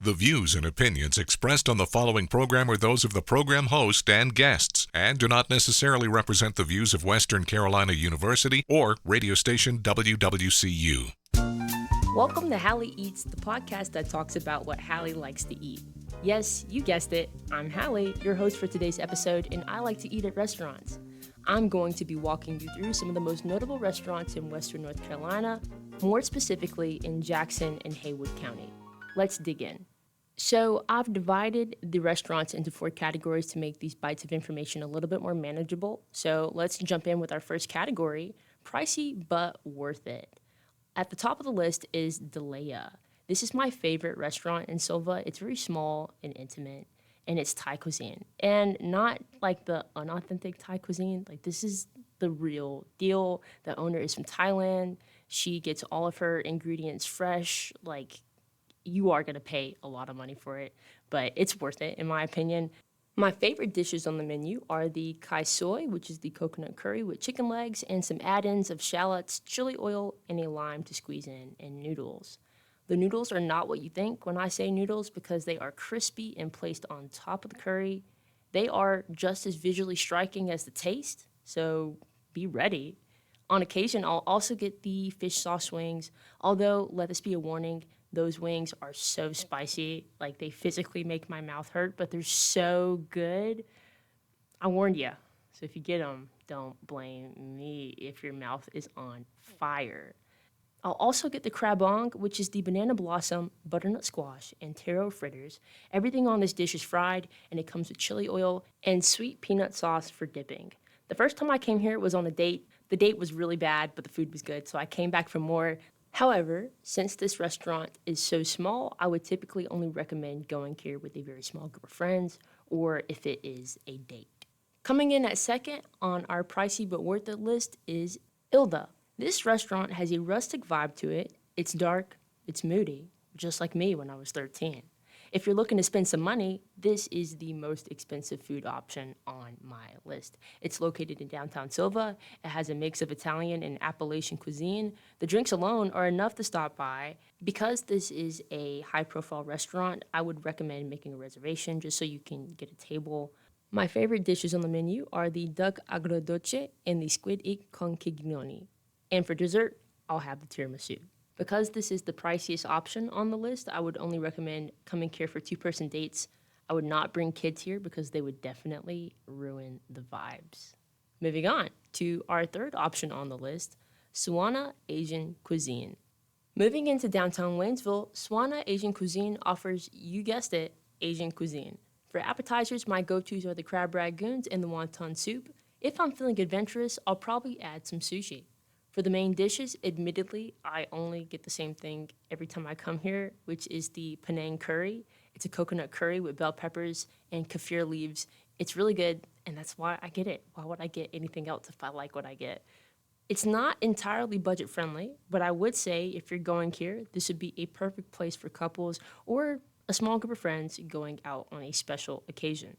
The views and opinions expressed on the following program are those of the program host and guests, and do not necessarily represent the views of Western Carolina University or radio station WWCU. Welcome to Hallie Eats, the podcast that talks about what Hallie likes to eat. Yes, you guessed it, I'm Hallie, your host for today's episode, and I like to eat at restaurants. I'm going to be walking you through some of the most notable restaurants in Western North Carolina, more specifically in Jackson and Haywood County. Let's dig in. So I've divided the restaurants into 4 categories to make these bites of information a little bit more manageable. So let's jump in with our first category, pricey but worth it. At the top of the list is Delea. This is my favorite restaurant in Sylva. It's very small and intimate, and it's Thai cuisine. And not like the unauthentic Thai cuisine. Like, this is the real deal. The owner is from Thailand. She gets all of her ingredients fresh. Like, you are going to pay a lot of money for it, but it's worth it, in my opinion. My favorite dishes on the menu are the kai soy, which is the coconut curry with chicken legs, and some add-ins of shallots, chili oil, and a lime to squeeze in, and noodles. The noodles are not what you think when I say noodles because they are crispy and placed on top of the curry. They are just as visually striking as the taste, so be ready. On occasion, I'll also get the fish sauce wings, although let this be a warning, those wings are so spicy, like they physically make my mouth hurt, but they're so good. I warned you. So if you get them, don't blame me if your mouth is on fire. I'll also get the crabong, which is the banana blossom, butternut squash, and taro fritters. Everything on this dish is fried, and it comes with chili oil and sweet peanut sauce for dipping. The first time I came here, it was on a date. The date was really bad, but the food was good, so I came back for more. However, since this restaurant is so small, I would typically only recommend going here with a very small group of friends, or if it is a date. Coming in at second on our pricey but worth it list is Sylva. This restaurant has a rustic vibe to it. It's dark, it's moody, just like me when I was 13. If you're looking to spend some money, this is the most expensive food option on my list. It's located in downtown Sylva. It has a mix of Italian and Appalachian cuisine. The drinks alone are enough to stop by. Because this is a high-profile restaurant, I would recommend making a reservation just so you can get a table. My favorite dishes on the menu are the duck agrodolce and the squid ink conchiglione. And for dessert, I'll have the tiramisu. Because this is the priciest option on the list, I would only recommend coming here for 2-person dates. I would not bring kids here because they would definitely ruin the vibes. Moving on to our third option on the list, Swana Asian Cuisine. Moving into downtown Waynesville, Swana Asian Cuisine offers, you guessed it, Asian cuisine. For appetizers, my go-tos are the crab ragoons and the wonton soup. If I'm feeling adventurous, I'll probably add some sushi. For the main dishes, admittedly, I only get the same thing every time I come here, which is the Penang curry. It's a coconut curry with bell peppers and kaffir leaves. It's really good, and that's why I get it. Why would I get anything else if I like what I get? It's not entirely budget-friendly, but I would say if you're going here, this would be a perfect place for couples or a small group of friends going out on a special occasion.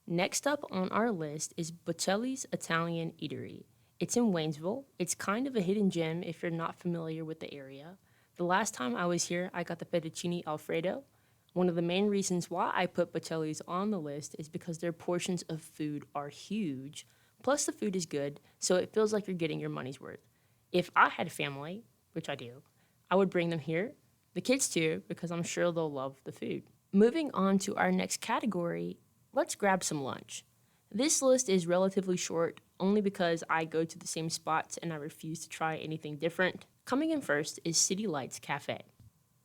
Next up on our list is Bocelli's Italian Eatery. It's in Waynesville. It's kind of a hidden gem if you're not familiar with the area. The last time I was here, I got the fettuccine alfredo. One of the main reasons why I put Bocelli's on the list is because their portions of food are huge, plus the food is good, so it feels like you're getting your money's worth. If I had a family, which I do, I would bring them here, the kids too, because I'm sure they'll love the food. Moving on to our next category, let's grab some lunch. This list is relatively short, only because I go to the same spots and I refuse to try anything different. Coming in first is City Lights Cafe.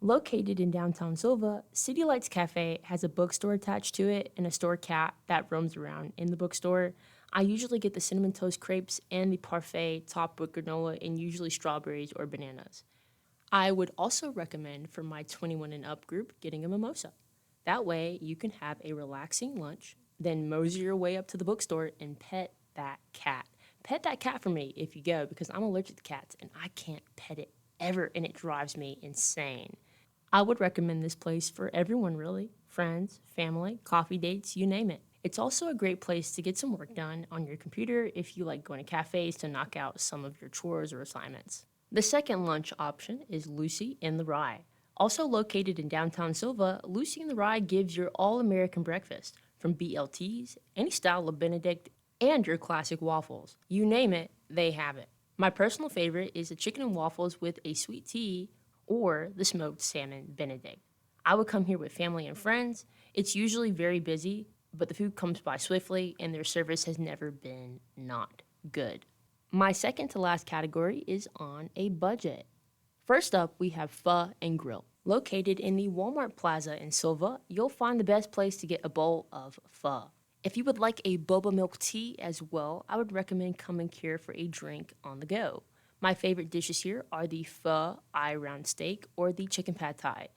Located in downtown Sylva, City Lights Cafe has a bookstore attached to it and a store cat that roams around in the bookstore. I usually get the cinnamon toast crepes and the parfait topped with granola and usually strawberries or bananas. I would also recommend for my 21 and up group getting a mimosa. That way you can have a relaxing lunch, then mosey your way up to the bookstore and pet that cat. Pet that cat for me if you go, because I'm allergic to cats and I can't pet it ever and it drives me insane. I would recommend this place for everyone really. Friends, family, coffee dates, you name it. It's also a great place to get some work done on your computer if you like going to cafes to knock out some of your chores or assignments. The second lunch option is Lucy in the Rye. Also located in downtown Sylva, Lucy and the Rye gives your all-American breakfast, from BLTs, any style of Benedict, and your classic waffles. You name it, they have it. My personal favorite is the chicken and waffles with a sweet tea or the smoked salmon Benedict. I would come here with family and friends. It's usually very busy, but the food comes by swiftly and their service has never been not good. My second to last category is on a budget. First up, we have Pho and Grill. Located in the Walmart Plaza in Sylva, you'll find the best place to get a bowl of pho. If you would like a boba milk tea as well, I would recommend coming here for a drink on the go. My favorite dishes here are the pho eye round steak or the chicken pad thai.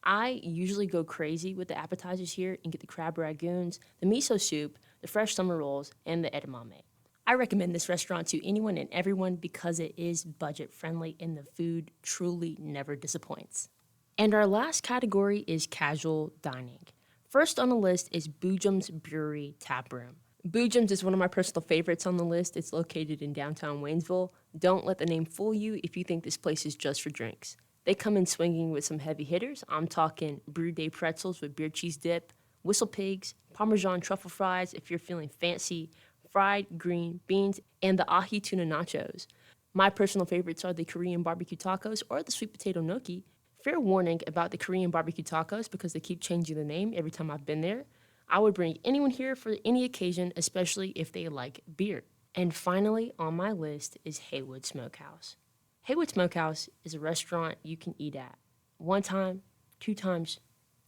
I usually go crazy with the appetizers here and get the crab ragoons, the miso soup, the fresh summer rolls, and the edamame. I recommend this restaurant to anyone and everyone because it is budget friendly and the food truly never disappoints. And our last category is casual dining. First on the list is Boojum's Brewery Tap Room. Boojum's is one of my personal favorites on the list. It's located in downtown Waynesville. Don't let the name fool you if you think this place is just for drinks. They come in swinging with some heavy hitters. I'm talking Brew Day pretzels with beer cheese dip, whistle pigs, Parmesan truffle fries if you're feeling fancy, fried green beans, and the ahi tuna nachos. My personal favorites are the Korean barbecue tacos or the sweet potato gnocchi. Fair warning about the Korean barbecue tacos because they keep changing the name every time I've been there. I would bring anyone here for any occasion, especially if they like beer. And finally on my list is Haywood Smokehouse. Haywood Smokehouse is a restaurant you can eat at. 1 time, 2 times,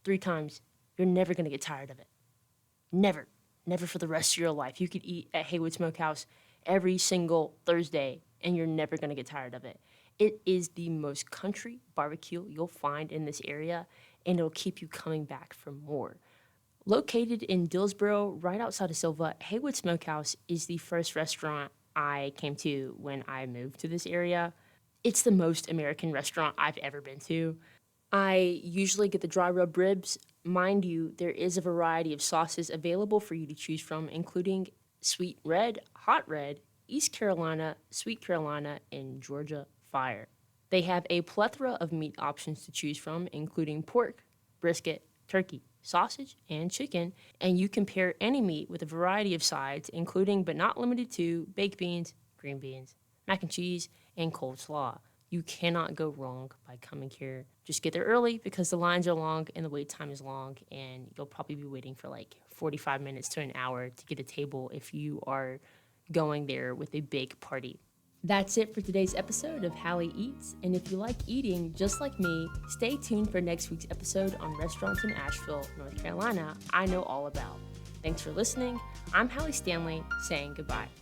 3 times. You're never going to get tired of it. Never. Never for the rest of your life. You could eat at Haywood Smokehouse every single Thursday, and you're never going to get tired of it. It is the most country barbecue you'll find in this area, and it'll keep you coming back for more. Located in Dillsboro, right outside of Sylva, Haywood Smokehouse is the first restaurant I came to when I moved to this area. It's the most American restaurant I've ever been to. I usually get the dry rub ribs. Mind you, there is a variety of sauces available for you to choose from, including sweet red, hot red, East Carolina, Sweet Carolina, and Georgia Fire. They have a plethora of meat options to choose from, including pork, brisket, turkey, sausage, and chicken, and you can pair any meat with a variety of sides, including but not limited to baked beans, green beans, mac and cheese, and coleslaw. You cannot go wrong by coming here. Just get there early because the lines are long and the wait time is long, and you'll probably be waiting for like 45 minutes to an hour to get a table if you are going there with a big party. That's it for today's episode of Hallie Eats, and if you like eating just like me, stay tuned for next week's episode on restaurants in Asheville, North Carolina I know all about. Thanks for listening. I'm Hallie Stanley saying goodbye.